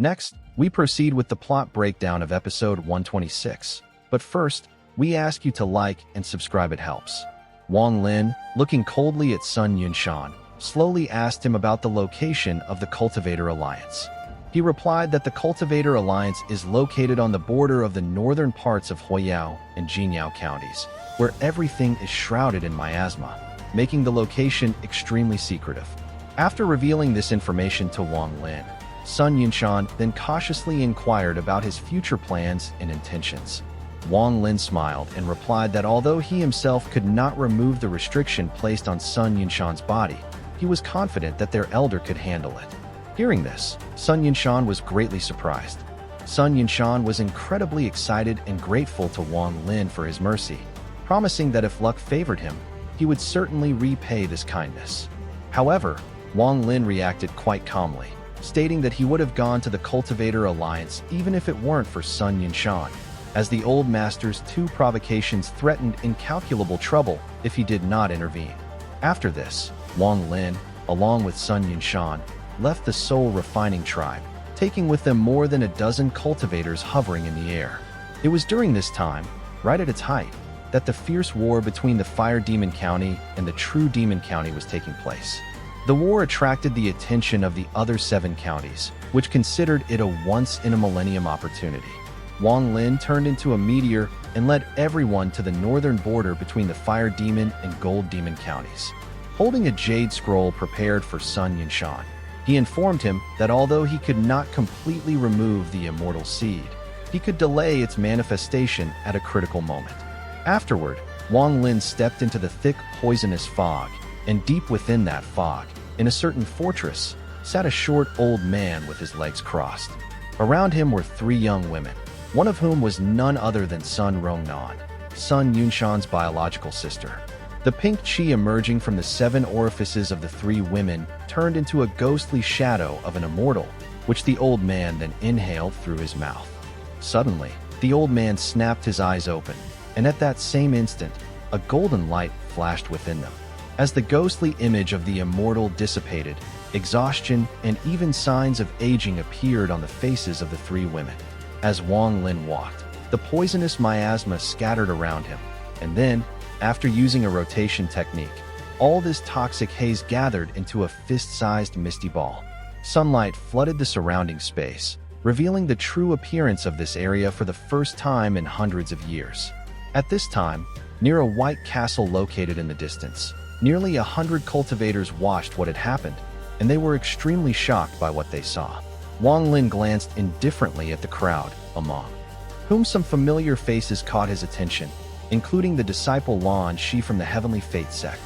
Next, we proceed with the plot breakdown of episode 126. But first, we ask you to like and subscribe, it helps. Wang Lin, looking coldly at Sun Yunshan, slowly asked him about the location of the Cultivator Alliance. He replied that the Cultivator Alliance is located on the border of the northern parts of Huiyao and Jinyao counties, where everything is shrouded in miasma, making the location extremely secretive. After revealing this information to Wang Lin, Sun Yunshan then cautiously inquired about his future plans and intentions. Wang Lin smiled and replied that although he himself could not remove the restriction placed on Sun Yunshan's body, he was confident that their elder could handle it. Hearing this, Sun Yunshan was greatly surprised. Sun Yunshan was incredibly excited and grateful to Wang Lin for his mercy, promising that if luck favored him, he would certainly repay this kindness. However, Wang Lin reacted quite calmly, stating that he would have gone to the Cultivator Alliance even if it weren't for Sun Yunshan, as the old master's 2 provocations threatened incalculable trouble if he did not intervene. After this, Wang Lin, along with Sun Yunshan, left the Soul Refining Tribe, taking with them more than a dozen cultivators hovering in the air. It was during this time, right at its height, that the fierce war between the Fire Demon County and the True Demon County was taking place. The war attracted the attention of the other 7 counties, which considered it a once-in-a-millennium opportunity. Wang Lin turned into a meteor and led everyone to the northern border between the Fire Demon and Gold Demon counties. Holding a jade scroll prepared for Sun Yunshan, he informed him that although he could not completely remove the immortal seed, he could delay its manifestation at a critical moment. Afterward, Wang Lin stepped into the thick, poisonous fog, and deep within that fog, in a certain fortress, sat a short old man with his legs crossed. Around him were 3 young women, one of whom was none other than Sun Rongnan, Sun Yunshan's biological sister. The pink chi emerging from the 7 orifices of the 3 women turned into a ghostly shadow of an immortal, which the old man then inhaled through his mouth. Suddenly, the old man snapped his eyes open, and at that same instant, a golden light flashed within them. As the ghostly image of the immortal dissipated, exhaustion and even signs of aging appeared on the faces of the 3 women. As Wang Lin walked, the poisonous miasma scattered around him, and then, after using a rotation technique, all this toxic haze gathered into a fist-sized misty ball. Sunlight flooded the surrounding space, revealing the true appearance of this area for the first time in hundreds of years. At this time, near a white castle located in the distance, nearly 100 cultivators watched what had happened, and they were extremely shocked by what they saw. Wang Lin glanced indifferently at the crowd, among whom some familiar faces caught his attention, including the disciple Lan Shi from the Heavenly Fate sect.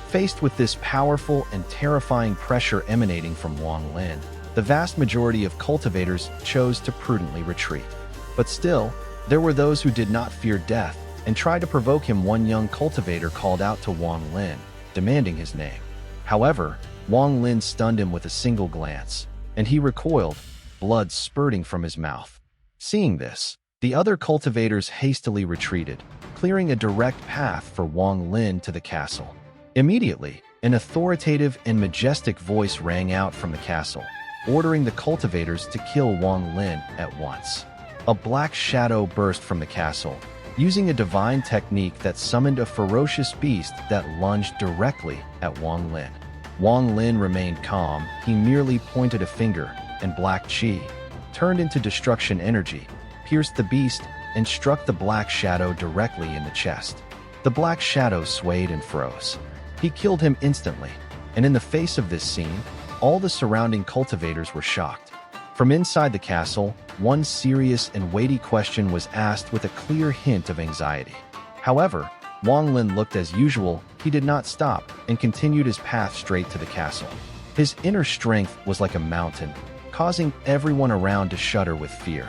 Faced with this powerful and terrifying pressure emanating from Wang Lin, the vast majority of cultivators chose to prudently retreat. But still, there were those who did not fear death and tried to provoke him. One young cultivator called out to Wang Lin, demanding his name. However, Wang Lin stunned him with a single glance, and he recoiled, blood spurting from his mouth. Seeing this, the other cultivators hastily retreated, clearing a direct path for Wang Lin to the castle. Immediately, an authoritative and majestic voice rang out from the castle, ordering the cultivators to kill Wang Lin at once. A black shadow burst from the castle, using a divine technique that summoned a ferocious beast that lunged directly at Wang Lin. Wang Lin remained calm. He merely pointed a finger, and black chi, turned into destruction energy, pierced the beast and struck the black shadow directly in the chest. The black shadow swayed and froze. He killed him instantly, and in the face of this scene, all the surrounding cultivators were shocked. From inside the castle, one serious and weighty question was asked with a clear hint of anxiety. However, Wang Lin looked as usual. He did not stop and continued his path straight to the castle. His inner strength was like a mountain, causing everyone around to shudder with fear.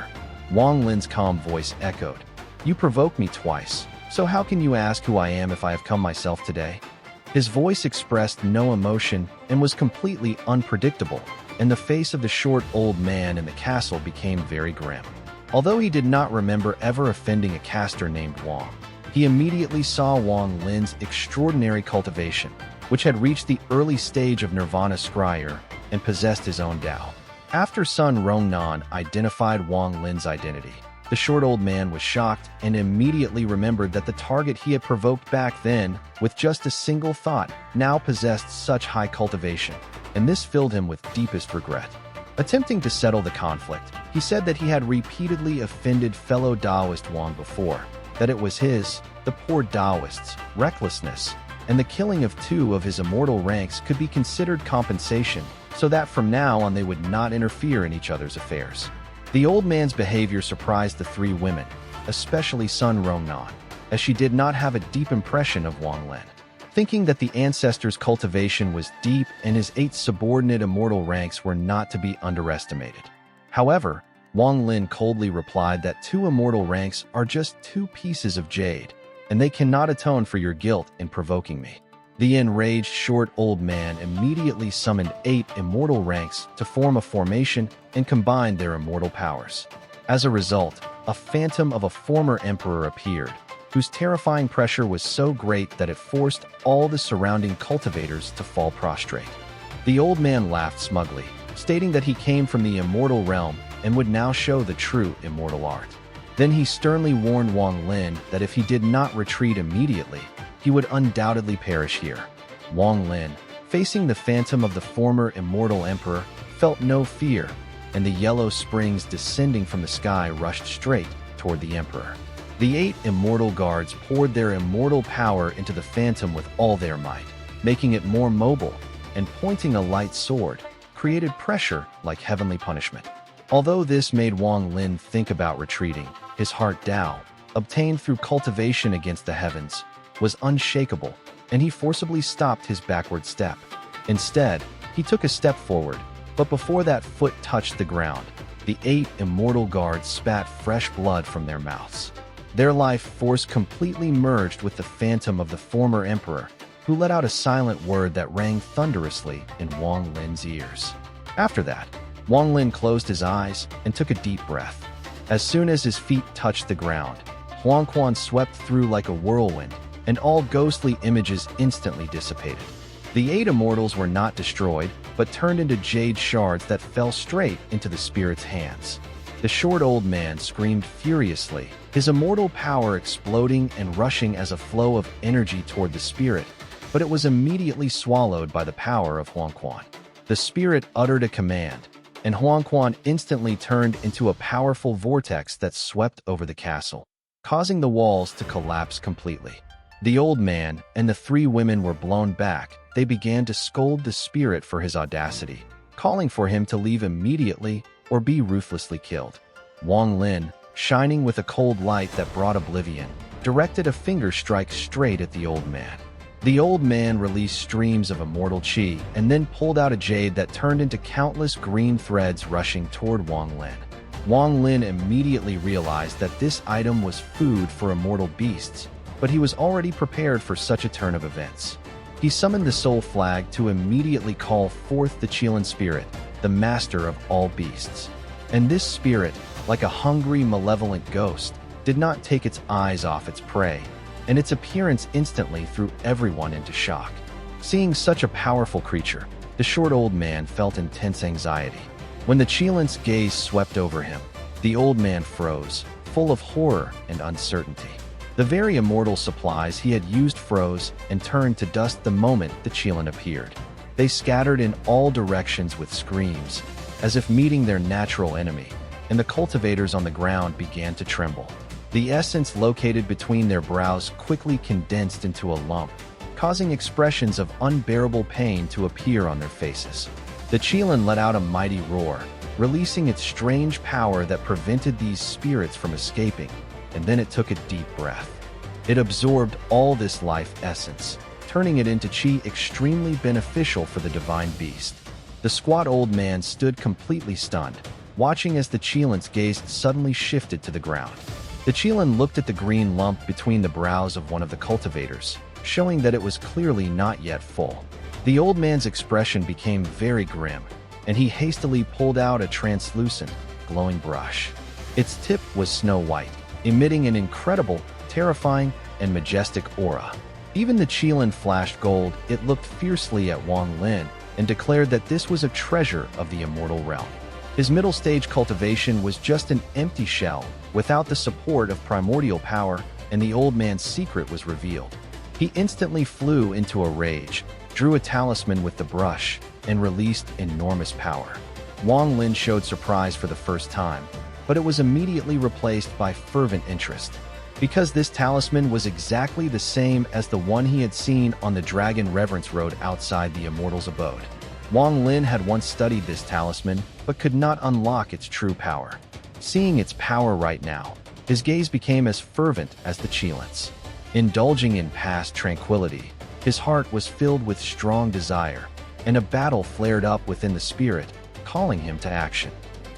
Wang Lin's calm voice echoed, "You provoked me twice, so how can you ask who I am if I have come myself today?" His voice expressed no emotion and was completely unpredictable, and the face of the short old man in the castle became very grim. Although he did not remember ever offending a caster named Wang, he immediately saw Wang Lin's extraordinary cultivation, which had reached the early stage of Nirvana Scryer and possessed his own Tao. After Sun Rongnan identified Wang Lin's identity, the short old man was shocked and immediately remembered that the target he had provoked back then, with just a single thought, now possessed such high cultivation, and this filled him with deepest regret. Attempting to settle the conflict, he said that he had repeatedly offended fellow Taoist Wang before, that it was his, the poor Taoist's, recklessness, and the killing of 2 of his immortal ranks could be considered compensation, so that from now on they would not interfere in each other's affairs. The old man's behavior surprised the 3 women, especially Sun Rongnan, as she did not have a deep impression of Wang Lin. Thinking that the ancestor's cultivation was deep and his 8 subordinate immortal ranks were not to be underestimated. However, Wang Lin coldly replied that 2 immortal ranks are just 2 pieces of jade, and they cannot atone for your guilt in provoking me. The enraged short old man immediately summoned 8 immortal ranks to form a formation and combine their immortal powers. As a result, a phantom of a former emperor appeared, whose terrifying pressure was so great that it forced all the surrounding cultivators to fall prostrate. The old man laughed smugly, stating that he came from the immortal realm and would now show the true immortal art. Then he sternly warned Wang Lin that if he did not retreat immediately, he would undoubtedly perish here. Wang Lin, facing the phantom of the former immortal emperor, felt no fear, and the yellow springs descending from the sky rushed straight toward the emperor. The 8 immortal guards poured their immortal power into the phantom with all their might, making it more mobile, and pointing a light sword, created pressure like heavenly punishment. Although this made Wang Lin think about retreating, his heart Tao, obtained through cultivation against the heavens, was unshakable, and he forcibly stopped his backward step. Instead, he took a step forward, but before that foot touched the ground, the 8 immortal guards spat fresh blood from their mouths. Their life force completely merged with the phantom of the former emperor, who let out a silent word that rang thunderously in Wang Lin's ears. After that, Wang Lin closed his eyes and took a deep breath. As soon as his feet touched the ground, Huangquan swept through like a whirlwind, and all ghostly images instantly dissipated. The 8 immortals were not destroyed, but turned into jade shards that fell straight into the spirit's hands. The short old man screamed furiously, his immortal power exploding and rushing as a flow of energy toward the spirit, but it was immediately swallowed by the power of Huangquan. The spirit uttered a command, and Huangquan instantly turned into a powerful vortex that swept over the castle, causing the walls to collapse completely. The old man and the 3 women were blown back. They began to scold the spirit for his audacity, calling for him to leave immediately or be ruthlessly killed. Wang Lin, shining with a cold light that brought oblivion, directed a finger strike straight at the old man. The old man released streams of immortal qi and then pulled out a jade that turned into countless green threads rushing toward Wang Lin. Wang Lin immediately realized that this item was food for immortal beasts, but he was already prepared for such a turn of events. He summoned the soul flag to immediately call forth the Xian spirit, the master of all beasts. And this spirit, like a hungry, malevolent ghost, did not take its eyes off its prey, and its appearance instantly threw everyone into shock. Seeing such a powerful creature, the short old man felt intense anxiety. When the Xian's gaze swept over him, the old man froze, full of horror and uncertainty. The very immortal supplies he had used froze and turned to dust the moment the Xian appeared. They scattered in all directions with screams, as if meeting their natural enemy, and the cultivators on the ground began to tremble. The essence located between their brows quickly condensed into a lump, causing expressions of unbearable pain to appear on their faces. The Xian let out a mighty roar, releasing its strange power that prevented these spirits from escaping, and then it took a deep breath. It absorbed all this life essence, turning it into qi extremely beneficial for the divine beast. The squat old man stood completely stunned, watching as the Xian's gaze suddenly shifted to the ground. The Xian looked at the green lump between the brows of one of the cultivators, showing that it was clearly not yet full. The old man's expression became very grim, and he hastily pulled out a translucent, glowing brush. Its tip was snow white, emitting an incredible, terrifying, and majestic aura. Even the Xian flashed gold. It looked fiercely at Wang Lin and declared that this was a treasure of the immortal realm. His middle stage cultivation was just an empty shell, without the support of primordial power, and the old man's secret was revealed. He instantly flew into a rage, drew a talisman with the brush, and released enormous power. Wang Lin showed surprise for the first time, but it was immediately replaced by fervent interest. Because this talisman was exactly the same as the one he had seen on the Dragon Reverence Road outside the Immortal's abode. Wang Lin had once studied this talisman, but could not unlock its true power. Seeing its power right now, his gaze became as fervent as the Xian's. Indulging in past tranquility, his heart was filled with strong desire, and a battle flared up within the spirit, calling him to action.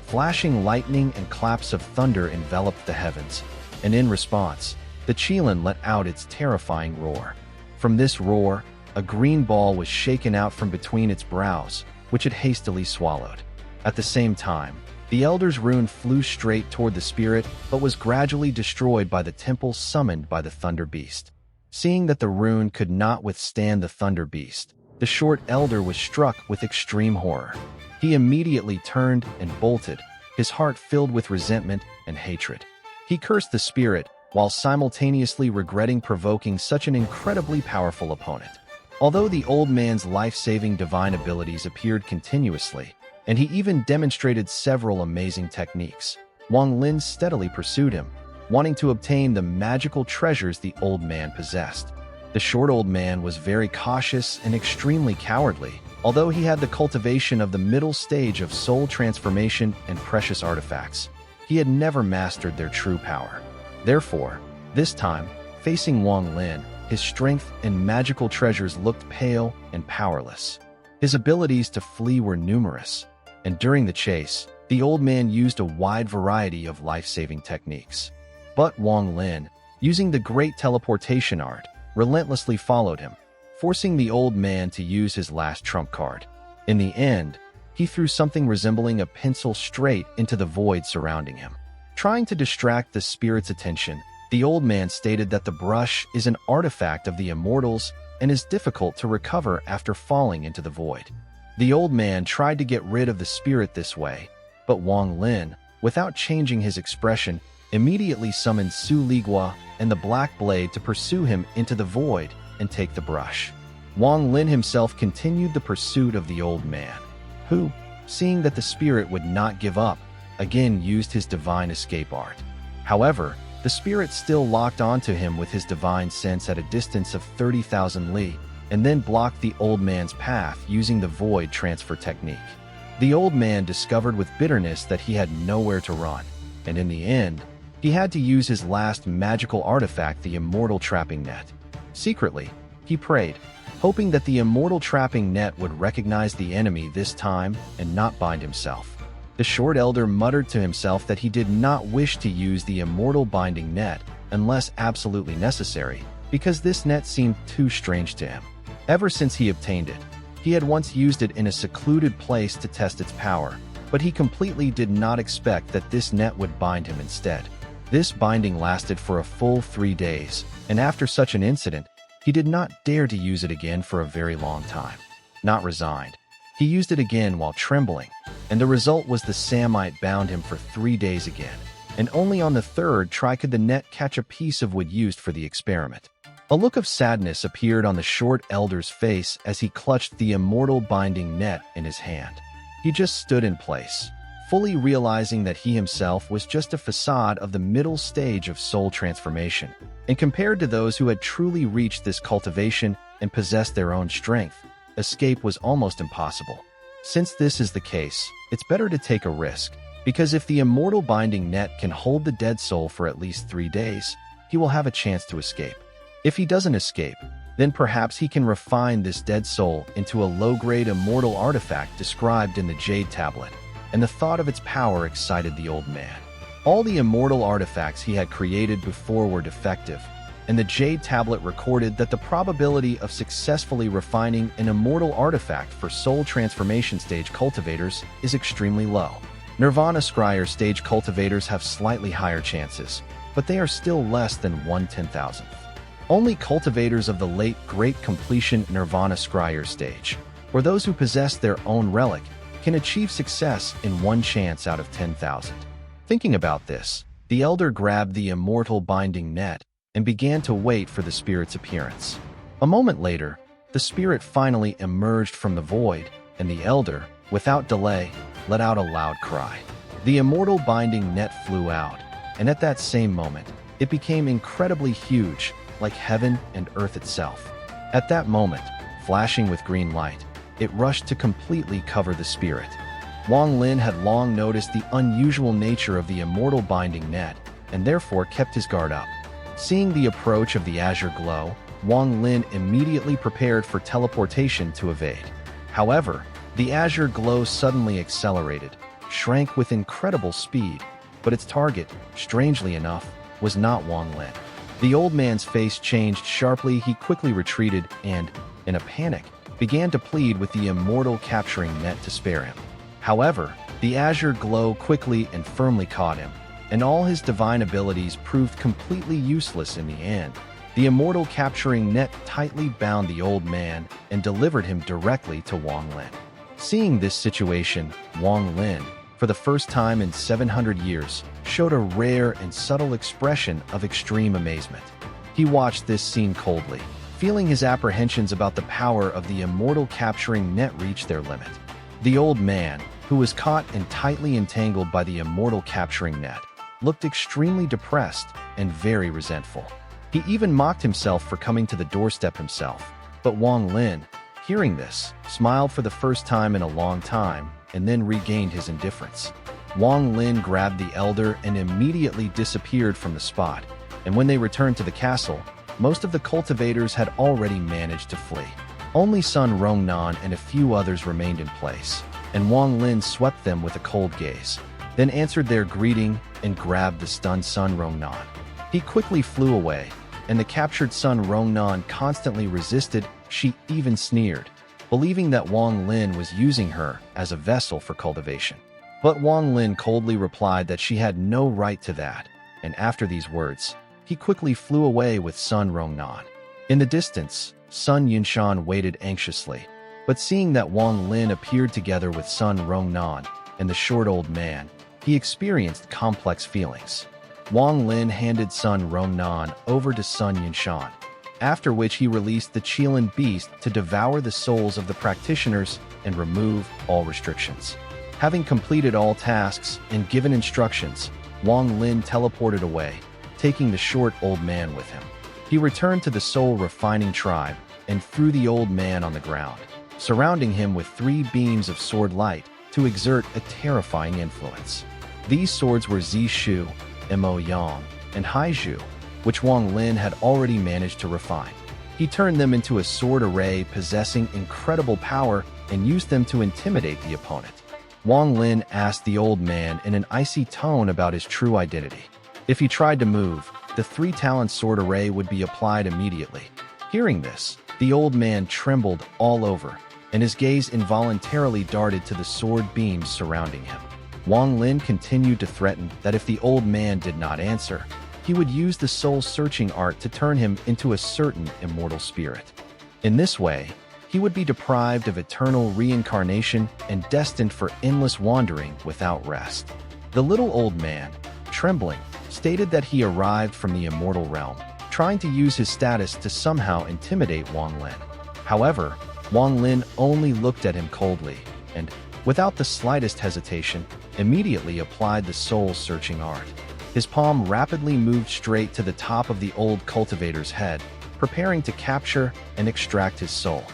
Flashing lightning and claps of thunder enveloped the heavens, and in response, the Xian let out its terrifying roar. From this roar, a green ball was shaken out from between its brows, which it hastily swallowed. At the same time, the Elder's rune flew straight toward the spirit, but was gradually destroyed by the temple summoned by the Thunder Beast. Seeing that the rune could not withstand the Thunder Beast, the short Elder was struck with extreme horror. He immediately turned and bolted, his heart filled with resentment and hatred. He cursed the spirit, while simultaneously regretting provoking such an incredibly powerful opponent. Although the old man's life-saving divine abilities appeared continuously, and he even demonstrated several amazing techniques, Wang Lin steadily pursued him, wanting to obtain the magical treasures the old man possessed. The short old man was very cautious and extremely cowardly, although he had the cultivation of the middle stage of soul transformation and precious artifacts. He had never mastered their true power. Therefore, this time, facing Wang Lin, his strength and magical treasures looked pale and powerless. His abilities to flee were numerous, and during the chase, the old man used a wide variety of life-saving techniques. But Wang Lin, using the great teleportation art, relentlessly followed him, forcing the old man to use his last trump card. In the end, he threw something resembling a pencil straight into the void surrounding him. Trying to distract the spirit's attention, the old man stated that the brush is an artifact of the Immortals and is difficult to recover after falling into the void. The old man tried to get rid of the spirit this way, but Wang Lin, without changing his expression, immediately summoned Su Ligua and the Black Blade to pursue him into the void and take the brush. Wang Lin himself continued the pursuit of the old man, who, seeing that the spirit would not give up, again used his divine escape art. However, the spirit still locked onto him with his divine sense at a distance of 30,000 li, and then blocked the old man's path using the void transfer technique. The old man discovered with bitterness that he had nowhere to run, and in the end, he had to use his last magical artifact, the Immortal Trapping Net. Secretly, he prayed, hoping that the Immortal Trapping Net would recognize the enemy this time and not bind himself. The short elder muttered to himself that he did not wish to use the Immortal Binding Net unless absolutely necessary, because this net seemed too strange to him. Ever since he obtained it, he had once used it in a secluded place to test its power, but he completely did not expect that this net would bind him instead. This binding lasted for a full 3 days, and after such an incident, he did not dare to use it again for a very long time. Not resigned, he used it again while trembling, and the result was the Samite bound him for 3 days again, and only on the third try could the net catch a piece of wood used for the experiment. A look of sadness appeared on the short elder's face as he clutched the Immortal Binding Net in his hand. He just stood in place, fully realizing that he himself was just a facade of the middle stage of soul transformation, and compared to those who had truly reached this cultivation and possessed their own strength, escape was almost impossible. Since this is the case, it's better to take a risk, because if the Immortal Binding Net can hold the dead soul for at least 3 days, he will have a chance to escape. If he doesn't escape, then perhaps he can refine this dead soul into a low-grade immortal artifact described in the Jade Tablet, and the thought of its power excited the old man. All the immortal artifacts he had created before were defective, and the Jade Tablet recorded that the probability of successfully refining an immortal artifact for soul transformation stage cultivators is extremely low. Nirvana Scryer stage cultivators have slightly higher chances, but they are still less than 1/10,000th. Only cultivators of the late Great Completion Nirvana Scryer stage, or those who possess their own relic, can achieve success in one chance out of 10,000. Thinking about this, the elder grabbed the Immortal Binding Net and began to wait for the spirit's appearance. A moment later, the spirit finally emerged from the void, and the elder, without delay, let out a loud cry. The Immortal Binding Net flew out, and at that same moment, it became incredibly huge, like heaven and earth itself. At that moment, flashing with green light, it rushed to completely cover the spirit. Wang Lin had long noticed the unusual nature of the Immortal Binding Net, and therefore kept his guard up. Seeing the approach of the azure glow, Wang Lin immediately prepared for teleportation to evade. However, the azure glow suddenly accelerated, shrank with incredible speed, but its target, strangely enough, was not Wang Lin. The old man's face changed sharply. He quickly retreated and, in a panic, began to plead with the Immortal Capturing Net to spare him. However, the azure glow quickly and firmly caught him, and all his divine abilities proved completely useless in the end. The Immortal Capturing Net tightly bound the old man and delivered him directly to Wang Lin. Seeing this situation, Wang Lin, for the first time in 700 years, showed a rare and subtle expression of extreme amazement. He watched this scene coldly, feeling his apprehensions about the power of the Immortal Capturing Net reach their limit. The old man, who was caught and tightly entangled by the Immortal Capturing Net, looked extremely depressed and very resentful. He even mocked himself for coming to the doorstep himself. But Wang Lin, hearing this, smiled for the first time in a long time and then regained his indifference. Wang Lin grabbed the elder and immediately disappeared from the spot, and when they returned to the castle, most of the cultivators had already managed to flee. Only Sun Rongnan and a few others remained in place, and Wang Lin swept them with a cold gaze, then answered their greeting and grabbed the stunned Sun Rongnan. He quickly flew away, and the captured Sun Rongnan constantly resisted. She even sneered, believing that Wang Lin was using her as a vessel for cultivation. But Wang Lin coldly replied that she had no right to that, and after these words, he quickly flew away with Sun Rongnan. In the distance, Sun Yunshan waited anxiously, but seeing that Wang Lin appeared together with Sun Rongnan and the short old man, he experienced complex feelings. Wang Lin handed Sun Rongnan over to Sun Yunshan, after which he released the Xian beast to devour the souls of the practitioners and remove all restrictions. Having completed all tasks and given instructions, Wang Lin teleported away, taking the short old man with him. He returned to the soul refining tribe and threw the old man on the ground, surrounding him with 3 beams of sword light to exert a terrifying influence. These swords were Zishu, Mo Yang, and Haizhu, which Wang Lin had already managed to refine. He turned them into a sword array possessing incredible power and used them to intimidate the opponent. Wang Lin asked the old man in an icy tone about his true identity. If he tried to move, the 3-talent sword array would be applied immediately. Hearing this, the old man trembled all over, and his gaze involuntarily darted to the sword beams surrounding him. Wang Lin continued to threaten that if the old man did not answer, he would use the soul-searching art to turn him into a certain immortal spirit. In this way, he would be deprived of eternal reincarnation and destined for endless wandering without rest. The little old man, trembling, stated that he arrived from the immortal realm, trying to use his status to somehow intimidate Wang Lin. However, Wang Lin only looked at him coldly and, without the slightest hesitation, immediately applied the soul-searching art. His palm rapidly moved straight to the top of the old cultivator's head, preparing to capture and extract his soul.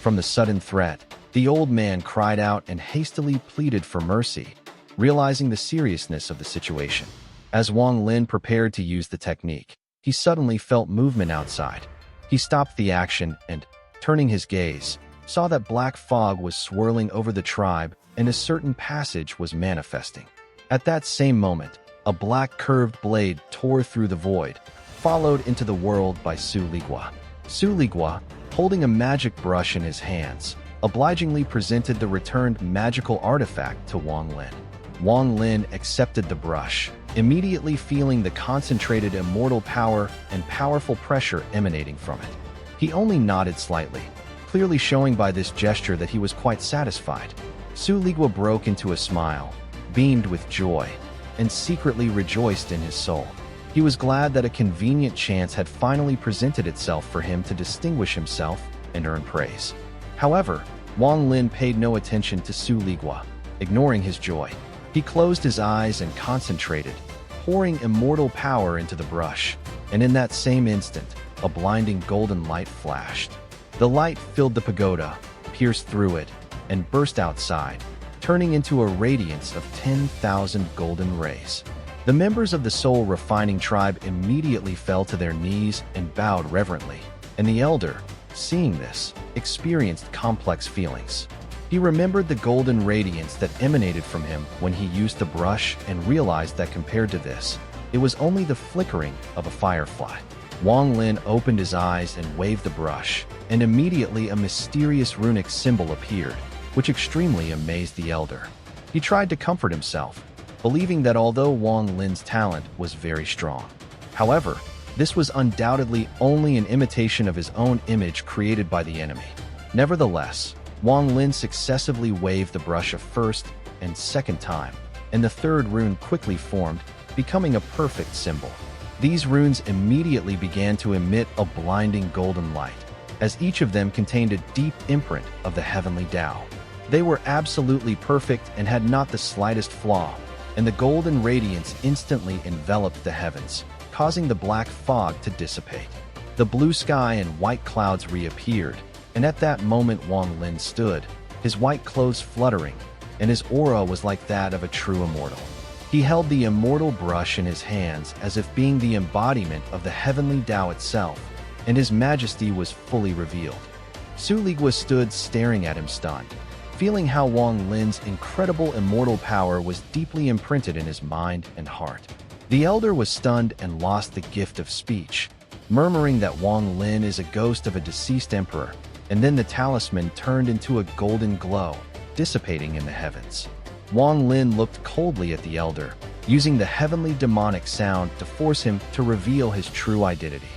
From the sudden threat, the old man cried out and hastily pleaded for mercy, realizing the seriousness of the situation. As Wang Lin prepared to use the technique, he suddenly felt movement outside. He stopped the action and, turning his gaze, saw that black fog was swirling over the tribe and a certain passage was manifesting. At that same moment, a black curved blade tore through the void, followed into the world by Su Ligua. Su Ligua, holding a magic brush in his hands, obligingly presented the returned magical artifact to Wang Lin. Wang Lin accepted the brush, immediately feeling the concentrated immortal power and powerful pressure emanating from it. He only nodded slightly, clearly showing by this gesture that he was quite satisfied. Su Ligua broke into a smile, beamed with joy, and secretly rejoiced in his soul. He was glad that a convenient chance had finally presented itself for him to distinguish himself and earn praise. However, Wang Lin paid no attention to Su Ligua, ignoring his joy. He closed his eyes and concentrated, pouring immortal power into the brush, and in that same instant, a blinding golden light flashed. The light filled the pagoda, pierced through it, and burst outside, turning into a radiance of 10,000 golden rays. The members of the soul refining tribe immediately fell to their knees and bowed reverently, and the elder, seeing this, experienced complex feelings. He remembered the golden radiance that emanated from him when he used the brush and realized that compared to this, it was only the flickering of a firefly. Wang Lin opened his eyes and waved the brush, and immediately a mysterious runic symbol appeared, which extremely amazed the elder. He tried to comfort himself, believing that although Wang Lin's talent was very strong. However, this was undoubtedly only an imitation of his own image created by the enemy. Nevertheless, Wang Lin successively waved the brush a first and second time, and the third rune quickly formed, becoming a perfect symbol. These runes immediately began to emit a blinding golden light, as each of them contained a deep imprint of the heavenly Tao. They were absolutely perfect and had not the slightest flaw, and the golden radiance instantly enveloped the heavens, causing the black fog to dissipate. The blue sky and white clouds reappeared, and at that moment Wang Lin stood, his white clothes fluttering, and his aura was like that of a true immortal. He held the immortal brush in his hands as if being the embodiment of the heavenly Tao itself, and his majesty was fully revealed. Su Ligua stood staring at him stunned, feeling how Wang Lin's incredible immortal power was deeply imprinted in his mind and heart. The elder was stunned and lost the gift of speech, murmuring that Wang Lin is a ghost of a deceased emperor, and then the talisman turned into a golden glow, dissipating in the heavens. Wang Lin looked coldly at the elder, using the heavenly demonic sound to force him to reveal his true identity.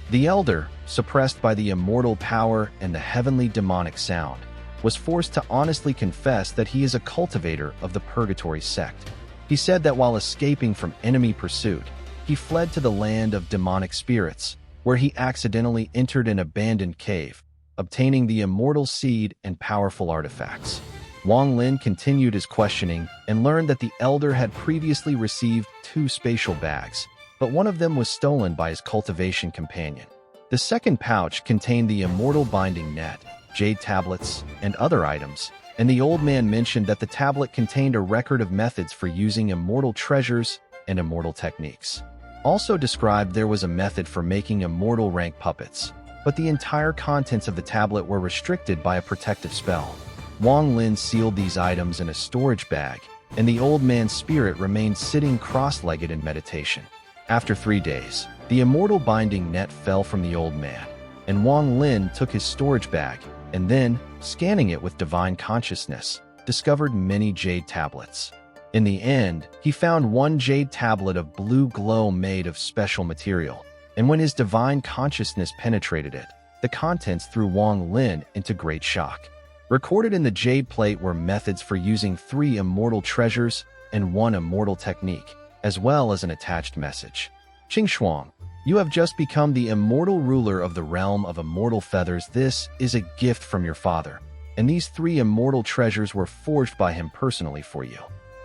The elder, suppressed by the immortal power and the heavenly demonic sound, was forced to honestly confess that he is a cultivator of the Purgatory sect. He said that while escaping from enemy pursuit, he fled to the land of demonic spirits, where he accidentally entered an abandoned cave, obtaining the immortal seed and powerful artifacts. Wang Lin continued his questioning and learned that the elder had previously received 2 spatial bags, but one of them was stolen by his cultivation companion. The second pouch contained the Immortal Binding Net, jade tablets, and other items, and the old man mentioned that the tablet contained a record of methods for using immortal treasures and immortal techniques. Also described there was a method for making immortal rank puppets, but the entire contents of the tablet were restricted by a protective spell. Wang Lin sealed these items in a storage bag, and the old man's spirit remained sitting cross-legged in meditation. After 3 days, the Immortal Binding Net fell from the old man, and Wang Lin took his storage bag, and then, scanning it with divine consciousness, discovered many jade tablets. In the end, he found 1 jade tablet of blue glow made of special material, and when his divine consciousness penetrated it, the contents threw Wang Lin into great shock. Recorded in the jade plate were methods for using 3 immortal treasures and 1 immortal technique, as well as an attached message. Qing, you have just become the immortal ruler of the realm of immortal feathers. This is a gift from your father, and these 3 immortal treasures were forged by him personally for you.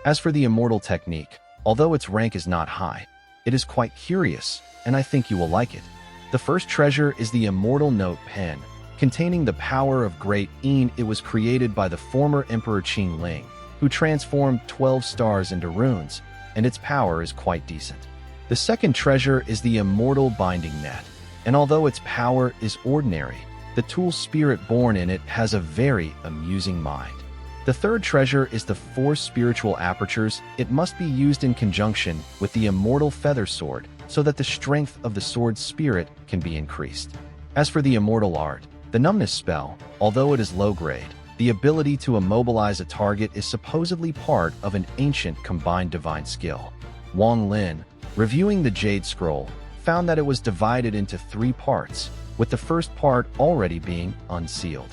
As for the immortal technique, although its rank is not high, it is quite curious, and I think you will like it. The first treasure is the Immortal Note Pen, containing the power of Great Yin. It was created by the former Emperor Qing Ling, who transformed 12 stars into runes, and its power is quite decent. The second treasure is the Immortal Binding Net, and although its power is ordinary, the tool spirit born in it has a very amusing mind. The third treasure is the 4 spiritual apertures. It must be used in conjunction with the Immortal Feather Sword so that the strength of the sword's spirit can be increased. As for the Immortal Art, the Numbness Spell, although it is low grade, the ability to immobilize a target is supposedly part of an ancient combined divine skill. Wang Lin, reviewing the Jade Scroll, found that it was divided into 3 parts, with the first part already being unsealed.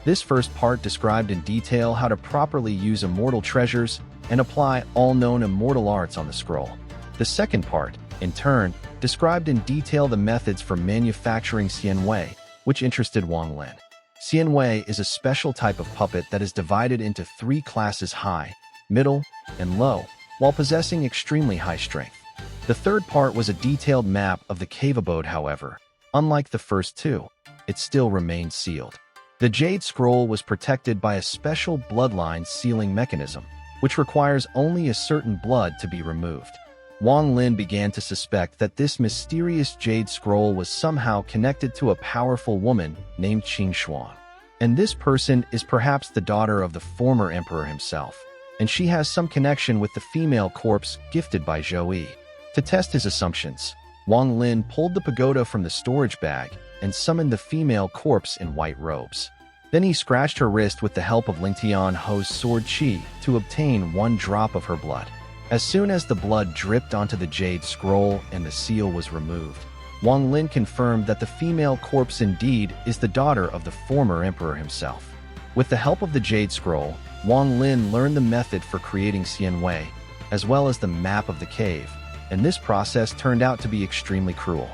This first part described in detail how to properly use immortal treasures and apply all known immortal arts on the scroll. The second part, in turn, described in detail the methods for manufacturing Xian, which interested Wang Lin. Xian is a special type of puppet that is divided into 3 classes: high, middle, and low, while possessing extremely high strength. The third part was a detailed map of the cave abode. However, unlike the first 2, it still remained sealed. The Jade Scroll was protected by a special bloodline sealing mechanism, which requires only a certain blood to be removed. Wang Lin began to suspect that this mysterious Jade Scroll was somehow connected to a powerful woman named Qing Xuan. And this person is perhaps the daughter of the former emperor himself, and she has some connection with the female corpse gifted by Zhou Yi. To test his assumptions, Wang Lin pulled the pagoda from the storage bag and summoned the female corpse in white robes. Then he scratched her wrist with the help of Lingtian Ho's sword Qi to obtain 1 drop of her blood. As soon as the blood dripped onto the Jade Scroll and the seal was removed, Wang Lin confirmed that the female corpse indeed is the daughter of the former emperor himself. With the help of the Jade Scroll, Wang Lin learned the method for creating Xian, as well as the map of the cave, and this process turned out to be extremely cruel.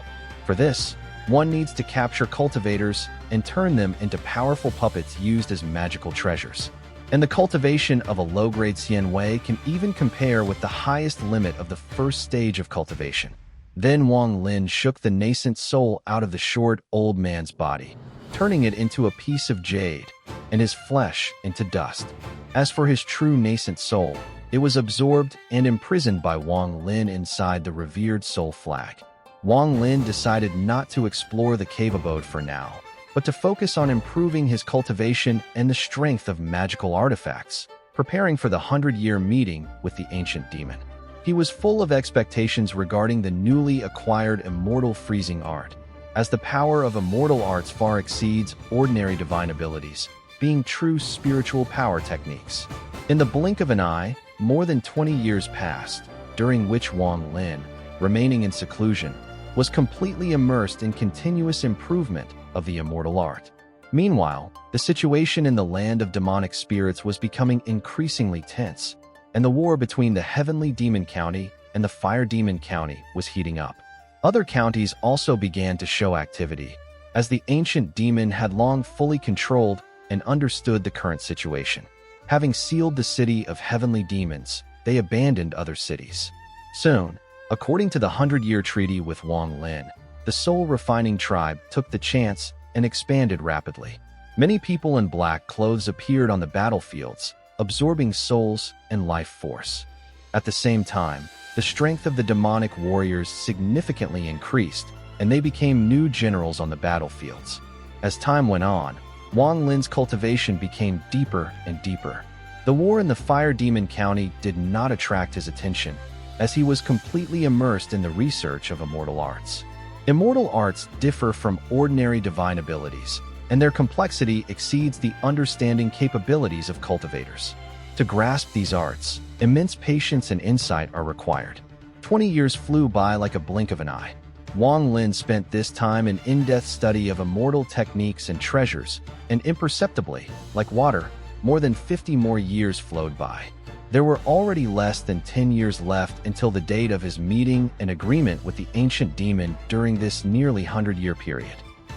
For this, one needs to capture cultivators and turn them into powerful puppets used as magical treasures. And the cultivation of a low-grade Xian can even compare with the highest limit of the first stage of cultivation. Then Wang Lin shook the nascent soul out of the short, old man's body, turning it into a piece of jade, and his flesh into dust. As for his true nascent soul, it was absorbed and imprisoned by Wang Lin inside the revered soul flag. Wang Lin decided not to explore the cave abode for now, but to focus on improving his cultivation and the strength of magical artifacts, preparing for the 100-year meeting with the ancient demon. He was full of expectations regarding the newly acquired immortal freezing art, as the power of immortal arts far exceeds ordinary divine abilities, being true spiritual power techniques. In the blink of an eye, more than 20 years passed, during which Wang Lin, remaining in seclusion, was completely immersed in continuous improvement of the immortal art. Meanwhile, the situation in the land of demonic spirits was becoming increasingly tense, and the war between the Heavenly Demon County and the Fire Demon County was heating up. Other counties also began to show activity, as the ancient demon had long fully controlled and understood the current situation. Having sealed the city of heavenly demons, they abandoned other cities. Soon, according to the 100-year treaty with Wang Lin, the soul refining tribe took the chance and expanded rapidly. Many people in black clothes appeared on the battlefields, absorbing souls and life force. At the same time, the strength of the demonic warriors significantly increased, and they became new generals on the battlefields. As time went on, Wang Lin's cultivation became deeper and deeper. The war in the Fire Demon County did not attract his attention, as he was completely immersed in the research of immortal arts. Immortal arts differ from ordinary divine abilities, and their complexity exceeds the understanding capabilities of cultivators. To grasp these arts, immense patience and insight are required. 20 years flew by like a blink of an eye. Wang Lin spent this time in in-depth study of immortal techniques and treasures, and imperceptibly, like water, more than 50 more years flowed by. There were already less than 10 years left until the date of his meeting and agreement with the ancient demon during this nearly 100-year period.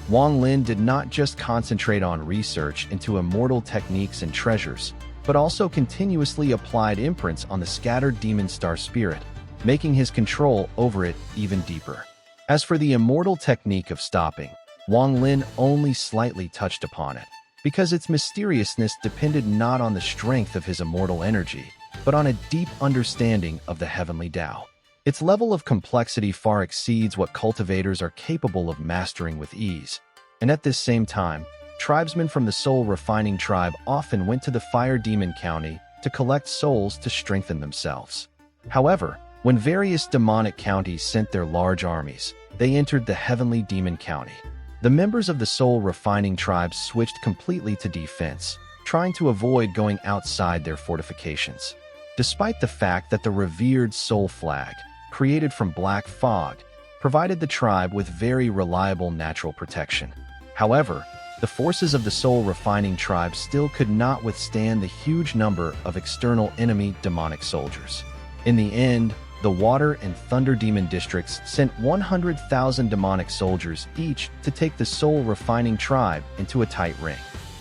Wang Lin did not just concentrate on research into immortal techniques and treasures, but also continuously applied imprints on the scattered demon star spirit, making his control over it even deeper. As for the immortal technique of stopping, Wang Lin only slightly touched upon it, because its mysteriousness depended not on the strength of his immortal energy, but on a deep understanding of the heavenly Tao. Its level of complexity far exceeds what cultivators are capable of mastering with ease, and at this same time, tribesmen from the soul refining tribe often went to the Fire Demon County to collect souls to strengthen themselves. However, when various demonic counties sent their large armies, they entered the Heavenly Demon County. The members of the soul refining tribe switched completely to defense, trying to avoid going outside their fortifications. Despite the fact that the revered soul flag, created from black fog, provided the tribe with very reliable natural protection. However, The forces of the soul refining tribe still could not withstand the huge number of external enemy demonic soldiers. In the end, the Water and Thunder Demon districts sent 100,000 demonic soldiers each to take the soul refining tribe into a tight ring.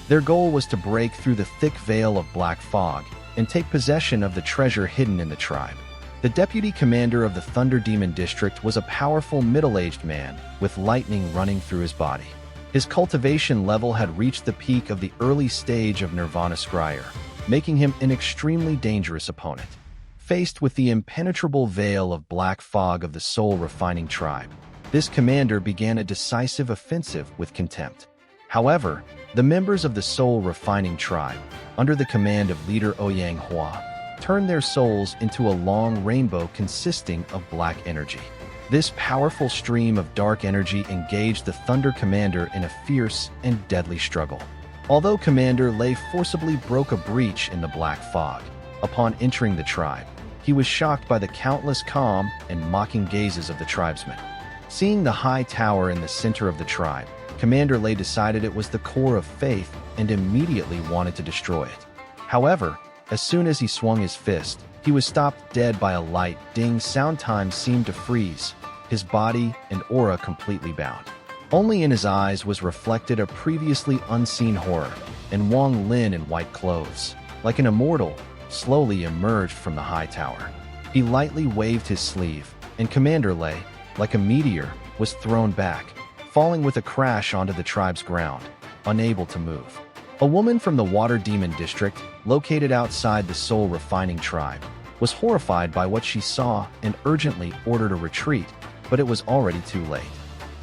Their goal was to break through the thick veil of black fog and take possession of the treasure hidden in the tribe. The deputy commander of the Thunder Demon district was a powerful middle-aged man with lightning running through his body. His cultivation level had reached the peak of the early stage of Nirvana Scryer, making him an extremely dangerous opponent. Faced with the impenetrable veil of black fog of the soul refining tribe, this commander began a decisive offensive with contempt. However, the members of the soul refining tribe, under the command of leader Ouyang Hua, turned their souls into a long rainbow consisting of black energy. This powerful stream of dark energy engaged the Thunder Commander in a fierce and deadly struggle. Although Commander Lei forcibly broke a breach in the black fog, upon entering the tribe, he was shocked by the countless calm and mocking gazes of the tribesmen. Seeing the high tower in the center of the tribe, Commander Lei decided it was the core of faith and immediately wanted to destroy it. However, as soon as he swung his fist, he was stopped dead by a light ding sound. Time seemed to freeze, his body and aura completely bound. Only in his eyes was reflected a previously unseen horror, and Wang Lin in white clothes, like an immortal, slowly emerged from the high tower. He lightly waved his sleeve, and Commander Lei, like a meteor, was thrown back, falling with a crash onto the tribe's ground, unable to move. A woman from the Water Demon district, located outside the soul refining tribe, was horrified by what she saw and urgently ordered a retreat, but it was already too late.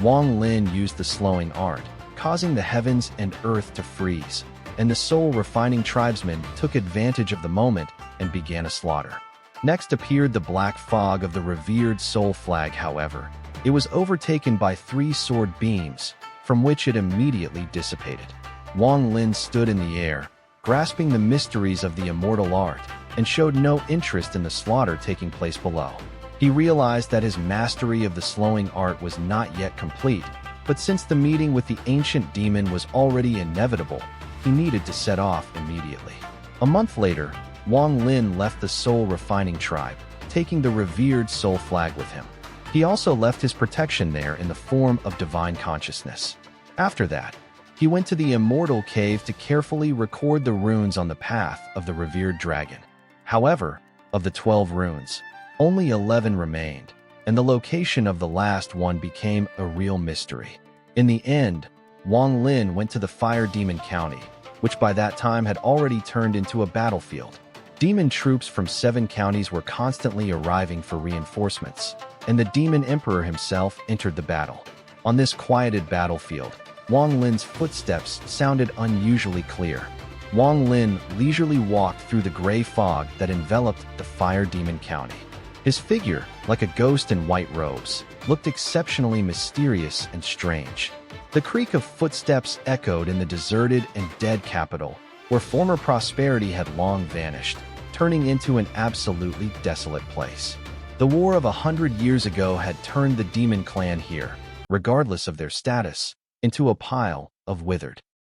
Wang Lin used the slowing art, causing the heavens and earth to freeze, and the soul refining tribesmen took advantage of the moment and began a slaughter. Next appeared the black fog of the revered soul flag. However, it was overtaken by 3 sword beams, from which it immediately dissipated. Wang Lin stood in the air, grasping the mysteries of the immortal art, and showed no interest in the slaughter taking place below. He realized that his mastery of the slowing art was not yet complete, but since the meeting with the ancient demon was already inevitable, he needed to set off immediately. A month later, Wang Lin left the soul refining tribe, taking the revered soul flag with him. He also left his protection there in the form of divine consciousness. After that, he went to the Immortal Cave to carefully record the runes on the path of the revered dragon. However, of the 12 runes, only 11 remained, and the location of the last one became a real mystery. In the end, Wang Lin went to the Fire Demon County, which by that time had already turned into a battlefield. Demon troops from 7 counties were constantly arriving for reinforcements, and the Demon Emperor himself entered the battle. On this quieted battlefield, Wang Lin's footsteps sounded unusually clear. Wang Lin leisurely walked through the gray fog that enveloped the Fire Demon County. His figure, like a ghost in white robes, looked exceptionally mysterious and strange. The creak of footsteps echoed in the deserted and dead capital, where former prosperity had long vanished, turning into an absolutely desolate place. The war of 100 years ago had turned the demon clan here, regardless of their status, into a pile of withered